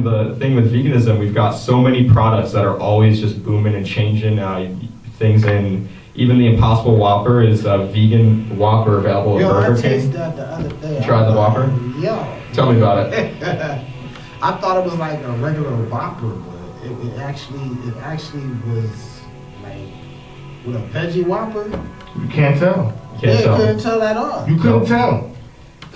of the thing with veganism, we've got so many products that are always just booming and changing things. And even the Impossible Whopper is a vegan Whopper available at Burger King. I tasted that the other day. You tried the Whopper? Yeah. Tell me about it. I thought it was like a regular Whopper, but it actually was like with a veggie Whopper. You can't tell. You couldn't tell at all. You couldn't tell.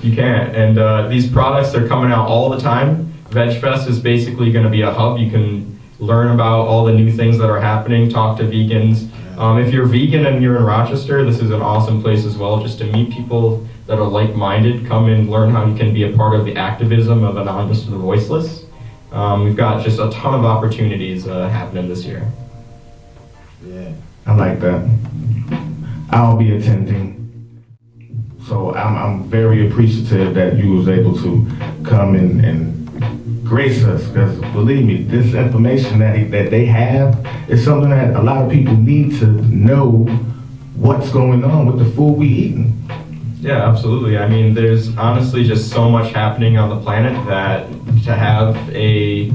You can't. And these products are coming out all the time. Veg Fest is basically going to be a hub. You can learn about all the new things that are happening, talk to vegans. If you're vegan and you're in Rochester, this is an awesome place as well, just to meet people that are like-minded. Come and learn how you can be a part of the activism of Anonymous to the Voiceless. We've got just a ton of opportunities happening this year. Yeah, I like that. I'll be attending. So I'm very appreciative that you was able to come and grace us, because believe me, this information that they have is something that a lot of people need to know what's going on with the food we eating. Yeah, absolutely. I mean, there's honestly just so much happening on the planet that to have a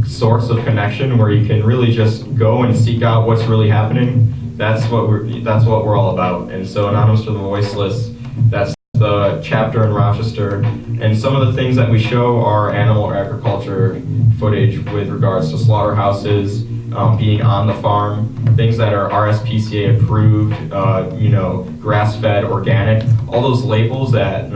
source of connection where you can really just go and seek out what's really happening, that's what we're all about. And so Anonymous to the Voiceless, that's the chapter in Rochester, and some of the things that we show are animal agriculture footage with regards to slaughterhouses, being on the farm, things that are RSPCA approved, grass-fed, organic, all those labels that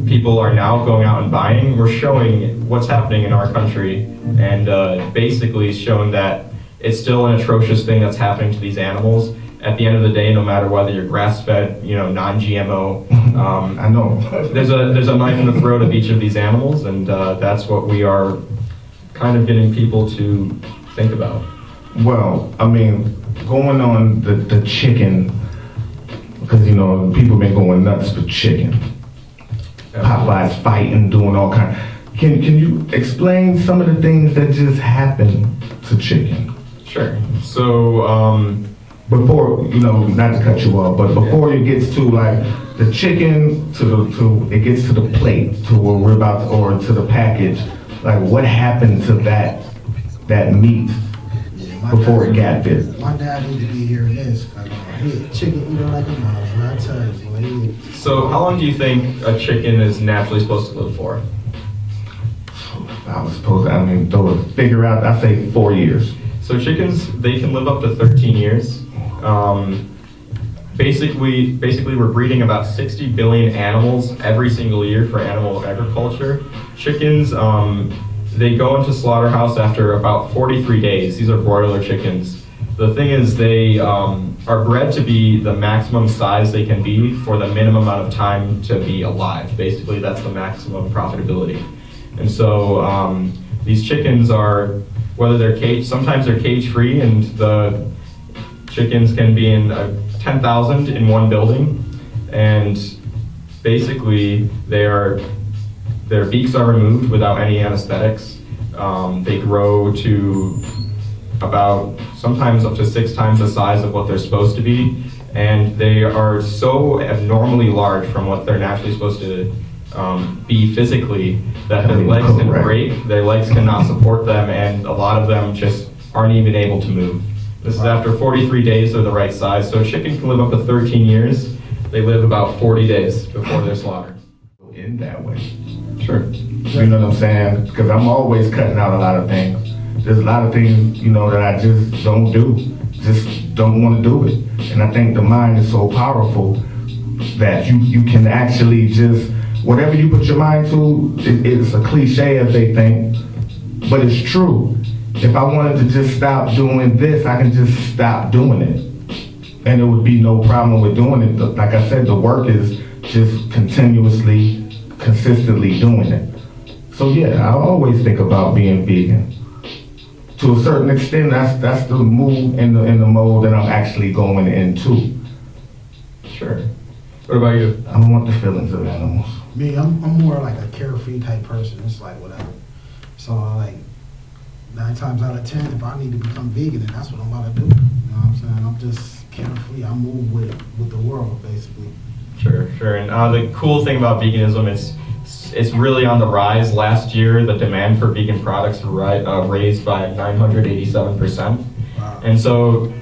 people are now going out and buying. We're showing what's happening in our country, and basically showing that it's still an atrocious thing that's happening to these animals. At the end of the day, no matter whether you're grass-fed, non-GMO, I know. there's a knife in the throat of each of these animals, and that's what we are kind of getting people to think about. Well, I mean, going on the chicken, because people been going nuts for chicken. Popeye's fighting, doing all kind. Can you explain some of the things that just happened to chicken? Sure. So. Before, not to cut you off, but before it gets to like the chicken it gets to the plate, to where we're about to, or to the package, like what happened to that meat before it got there? My dad needs to be hearing this. He chicken eater like a mom, I tell you. So how long do you think a chicken is naturally supposed to live for? Figure out, I say 4 years. So chickens, they can live up to 13 years. Basically, we're breeding about 60 billion animals every single year for animal agriculture. Chickens, they go into slaughterhouse after about 43 days. These are broiler chickens. The thing is, they are bred to be the maximum size they can be for the minimum amount of time to be alive. Basically, that's the maximum profitability. And so these chickens are, whether they're caged, sometimes they're cage-free, and the chickens can be in 10,000 in one building, and basically their beaks are removed without any anesthetics. They grow to about sometimes up to 6 times the size of what they're supposed to be, and they are so abnormally large from what they're naturally supposed to be physically that their legs can break, their legs cannot support them, and a lot of them just aren't even able to move. This is after 43 days, they're the right size. So a chicken can live up to 13 years. They live about 40 days before they're slaughtered. In that way. Sure. You know what I'm saying? Because I'm always cutting out a lot of things. There's a lot of things, that I just don't do. Just don't want to do it. And I think the mind is so powerful that you can actually just, whatever you put your mind to, it's a cliche as they think, but it's true. If I wanted to just stop doing this, I can just stop doing it. And there would be no problem with doing it. Like I said, the work is just consistently doing it. So yeah, I always think about being vegan. To a certain extent, that's the mood and the mode that I'm actually going into. Sure. What about you? I don't want the feelings of animals. Me, I'm more like a carefree type person. It's like whatever. So like 9 times out of 10, if I need to become vegan, then that's what I'm about to do. You know what I'm saying? I'm just carefree. I move with the world, basically. Sure. And the cool thing about veganism is it's really on the rise. Last year, the demand for vegan products raised by 987%. Wow. And so,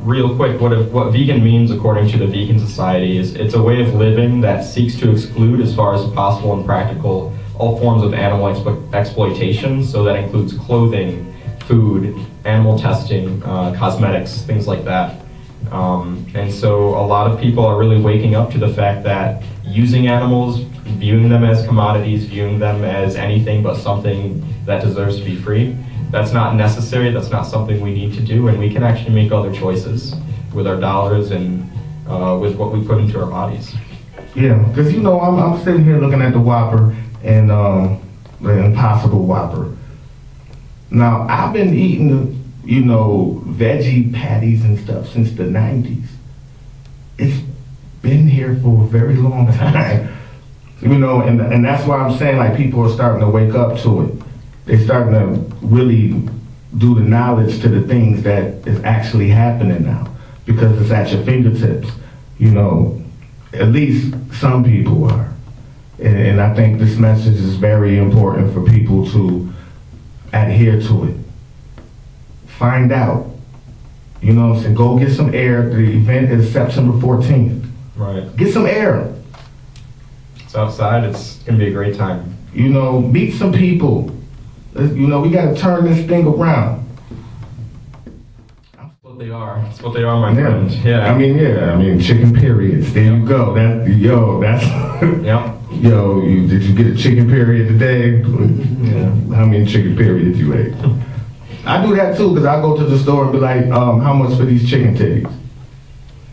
real quick, what vegan means according to the Vegan Society is it's a way of living that seeks to exclude, as far as possible and practical, all forms of animal exploitation. So that includes clothing, food, animal testing, cosmetics, things like that. And so a lot of people are really waking up to the fact that using animals, viewing them as commodities, viewing them as anything but something that deserves to be free, that's not necessary, that's not something we need to do, and we can actually make other choices with our dollars and with what we put into our bodies. Yeah, because I'm sitting here looking at the Whopper and the Impossible Whopper. Now, I've been eating veggie patties and stuff since the 90s. It's been here for a very long time. And that's why I'm saying, like, people are starting to wake up to it. They're starting to really do the knowledge to the things that is actually happening now, because it's at your fingertips. At least some people are. And I think this message is very important for people to adhere to it. Find out. You know what I'm saying? Go get some air. The event is September 14th. Right. Get some air. It's outside. It's going to be a great time. Meet some people. We got to turn this thing around. That's what they are. That's what they are, my friend. Yeah. I mean, chicken periods. There you go. That's Yep. Did you get a chicken period today? Yeah. How many chicken periods you ate? I do that too, because I go to the store and be like, how much for these chicken titties?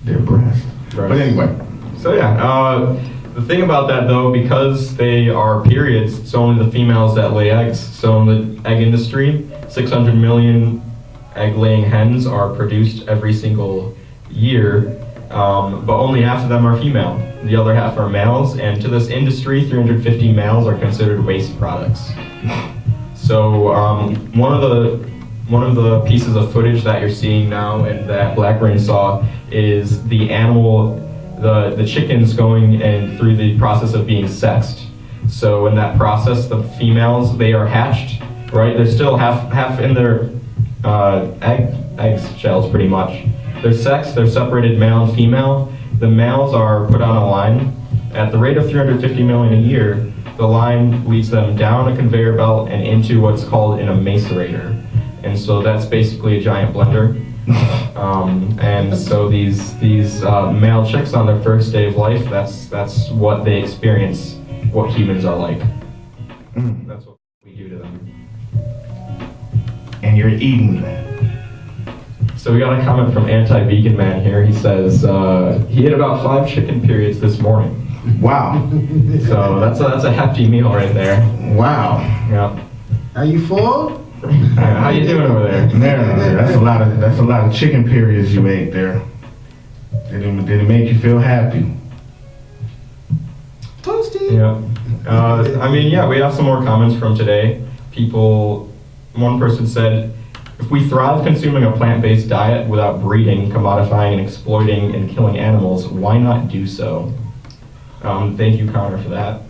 They're breast. But anyway. So yeah, the thing about that though, because they are periods, it's only the females that lay eggs. So in the egg industry, 600 million egg-laying hens are produced every single year, but only half of them are female. The other half are males, and to this industry, 350 males are considered waste products. So one of the pieces of footage that you're seeing now and that Black Rain saw is the animal, the chickens going and through the process of being sexed. So in that process, the females, they are hatched, right? They're still half in their egg shells pretty much. They're sexed, they're separated male and female. The males are put on a line. At the rate of 350 million a year, the line leads them down a conveyor belt and into what's called an macerator. And so that's basically a giant blender. And so these male chicks on their first day of life, that's what they experience, what humans are like. That's what we do to them. And you're eating that. So we got a comment from Anti-Vegan Man here. He says he ate about 5 chicken periods this morning. Wow. So that's a hefty meal right there. Wow. Yeah. Are you full? How you doing over there? Man, that's a lot of chicken periods you ate there. Did it make you feel happy? Toasty. Yeah. We have some more comments from today. One person said, if we thrive consuming a plant-based diet without breeding, commodifying, and exploiting and killing animals, why not do so? Thank you, Connor, for that.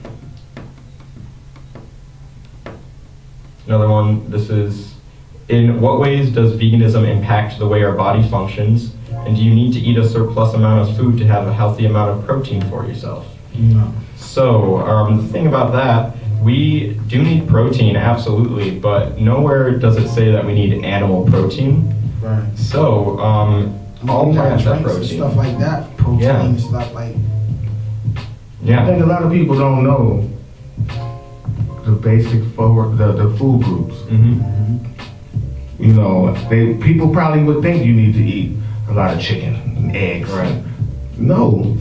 Another one, this is, in what ways does veganism impact the way our body functions? And do you need to eat a surplus amount of food to have a healthy amount of protein for yourself? No. So, the thing about that, we do need protein, absolutely, but nowhere does it say that we need animal protein. Right. So, all plants have protein. Stuff like that, protein, Yeah. stuff like. I think a lot of people don't know the basic the food groups. People probably would think you need to eat a lot of chicken and eggs. Right. No.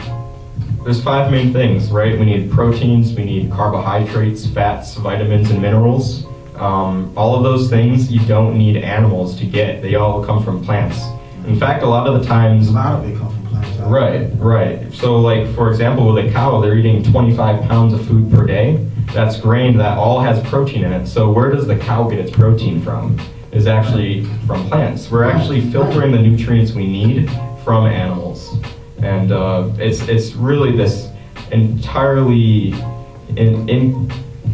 There's 5 main things, right? We need proteins, we need carbohydrates, fats, vitamins, and minerals. All of those things you don't need animals to get. They all come from plants. In fact, a lot of the times... A lot of it comes from plants. Right. So like, for example, with a cow, they're eating 25 pounds of food per day. That's grain that all has protein in it. So where does the cow get its protein from? Is actually from plants. We're actually filtering the nutrients we need from animals. And it's really this entirely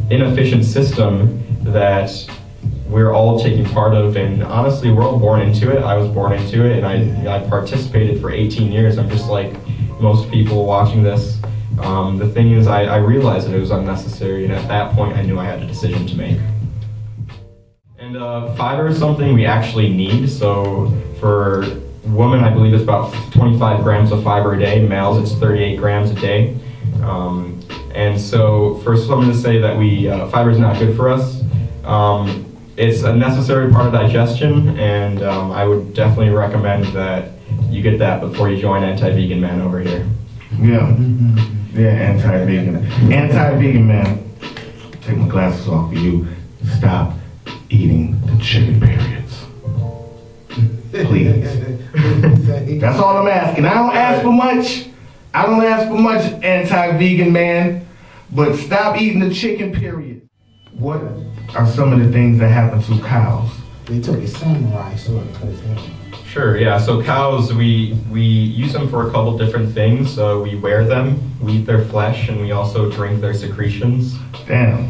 inefficient system that we're all taking part of, and honestly, we're all born into it. I was born into it, and I participated for 18 years. I'm just like most people watching this. The thing is, I realized that it was unnecessary, and at that point, I knew I had a decision to make. And fiber is something we actually need. So for women, I believe it's about 25 grams of fiber a day. Males, it's 38 grams a day. And so for someone to say that fiber is not good for us, it's a necessary part of digestion, and I would definitely recommend that you get that before you join Anti-Vegan Man over here. Yeah. Yeah, anti-vegan. Anti-vegan man, take my glasses off for you. Stop eating the chicken periods. Please. That's all I'm asking. I don't ask for much. I don't ask for much, anti-vegan man, but stop eating the chicken period. What are some of the things that happen to cows? They took a samurai sword and cut his head off. Sure, yeah. So cows, we use them for a couple different things. We wear them, we eat their flesh, and we also drink their secretions. Damn.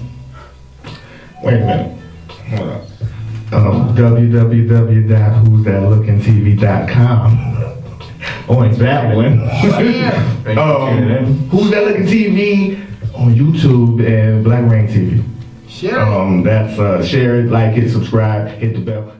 Wait a minute. Hold up. www.who'sthatlookintv.com. Oh, it's that one. Thanks for tuning in. Who's That Looking TV on YouTube and Black Rain TV. Share it. That's share it, like it, subscribe, hit the bell.